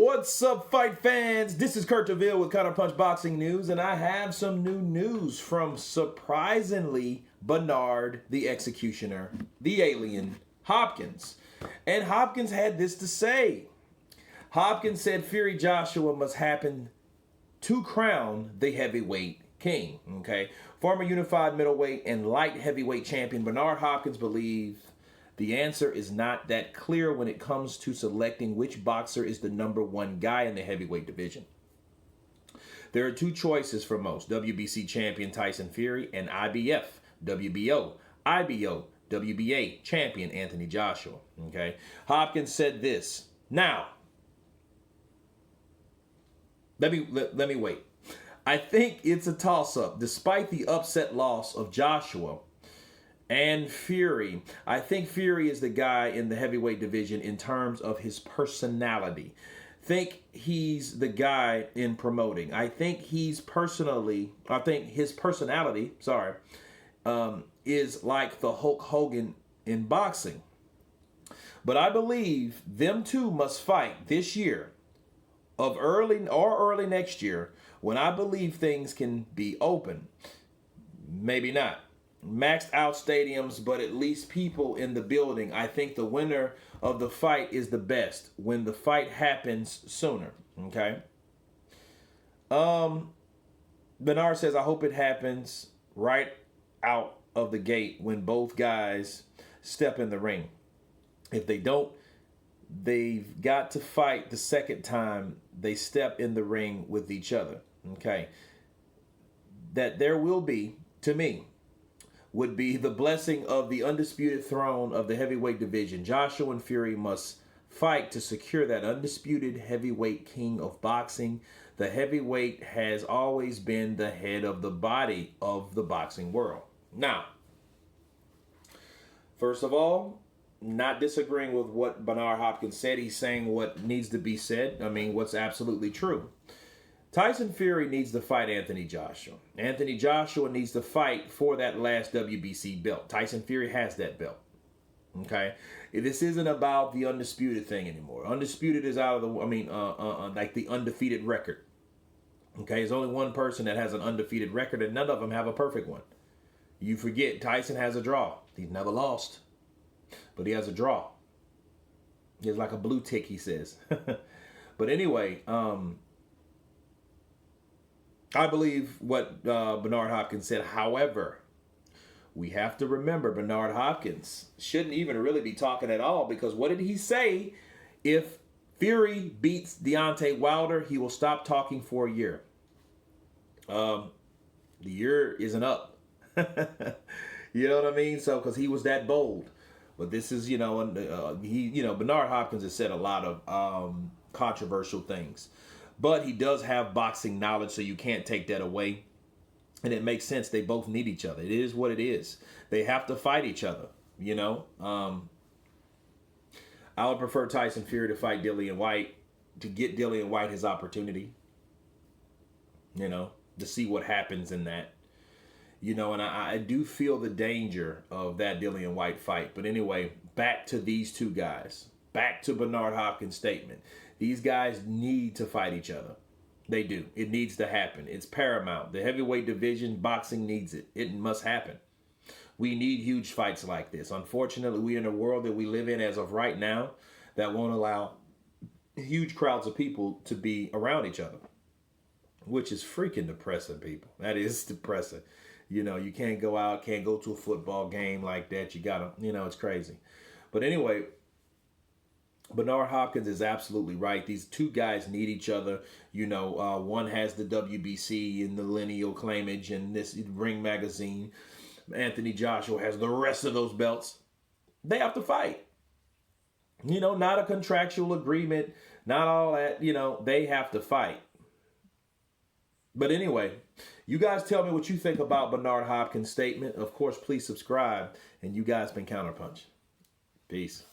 What's up, fight fans? This is Kurt DeVille with Counterpunch Boxing News, and I have some new news from, surprisingly, Bernard the Executioner, the alien, Hopkins. And Hopkins had this to say. Hopkins said Fury Joshua must happen to crown the heavyweight king. Okay, former unified middleweight and light heavyweight champion Bernard Hopkins believes the answer is not that clear when it comes to selecting which boxer is the #1 guy in the heavyweight division. There are two choices for most: WBC champion Tyson Fury and IBF, WBO, IBO, WBA champion Anthony Joshua. Okay, Hopkins said this. Now, let me wait. I think it's a toss-up. Despite the upset loss of Joshua and Fury, I think Fury is the guy in the heavyweight division in terms of his personality. Think he's the guy in promoting. I think his personality, is like the Hulk Hogan in boxing. But I believe them two must fight this year of early next year, when I believe things can be open. Maybe not maxed out stadiums, but at least people in the building. I think the winner of the fight is the best when the fight happens sooner. Okay. Bernard says, I hope it happens right out of the gate when both guys step in the ring. If they don't, they've got to fight the second time they step in the ring with each other. Okay. That there will be, to me, would be the blessing of the undisputed throne of the heavyweight division. Joshua and Fury must fight to secure that undisputed heavyweight king of boxing. The heavyweight has always been the head of the body of the boxing world. Now, first of all, not disagreeing with what Bernard Hopkins said. He's saying what needs to be said. I mean, what's absolutely true. Tyson Fury needs to fight Anthony Joshua. Anthony Joshua needs to fight for that last WBC belt. Tyson Fury has that belt. Okay? This isn't about the undisputed thing anymore. Undisputed is out of the, like the undefeated record. Okay? There's only one person that has an undefeated record, and none of them have a perfect one. You forget, Tyson has a draw. He's never lost, but he has a draw. He has like a blue tick, he says. But anyway, I believe what Bernard Hopkins said. However, we have to remember Bernard Hopkins shouldn't even really be talking at all, because what did he say? If Fury beats Deontay Wilder, he will stop talking for a year. The year isn't up. You know what I mean? So, because he was that bold. But this is, Bernard Hopkins has said a lot of controversial things. But he does have boxing knowledge, so you can't take that away. And it makes sense. They both need each other. It is what it is. They have to fight each other, you know. I would prefer Tyson Fury to fight Dillian White, to get Dillian White his opportunity, you know, to see what happens in that. You know, and I do feel the danger of that Dillian White fight. But anyway, back to these two guys. Back to Bernard Hopkins' statement. These guys need to fight each other. They do. It needs to happen. It's paramount. The heavyweight division, boxing needs it. It must happen. We need huge fights like this. Unfortunately, we're in a world that we live in as of right now that won't allow huge crowds of people to be around each other, which is freaking depressing, people. That is depressing. You know, you can't go out, can't go to a football game like that. You gotta, it's crazy. But anyway, Bernard Hopkins is absolutely right. These two guys need each other. You know, one has the WBC and the lineal claimage and this Ring magazine. Anthony Joshua has the rest of those belts. They have to fight. You know, not a contractual agreement, not all that. You know, they have to fight. But anyway, you guys tell me what you think about Bernard Hopkins' statement. Of course, please subscribe. And you guys been Counterpunch. Peace.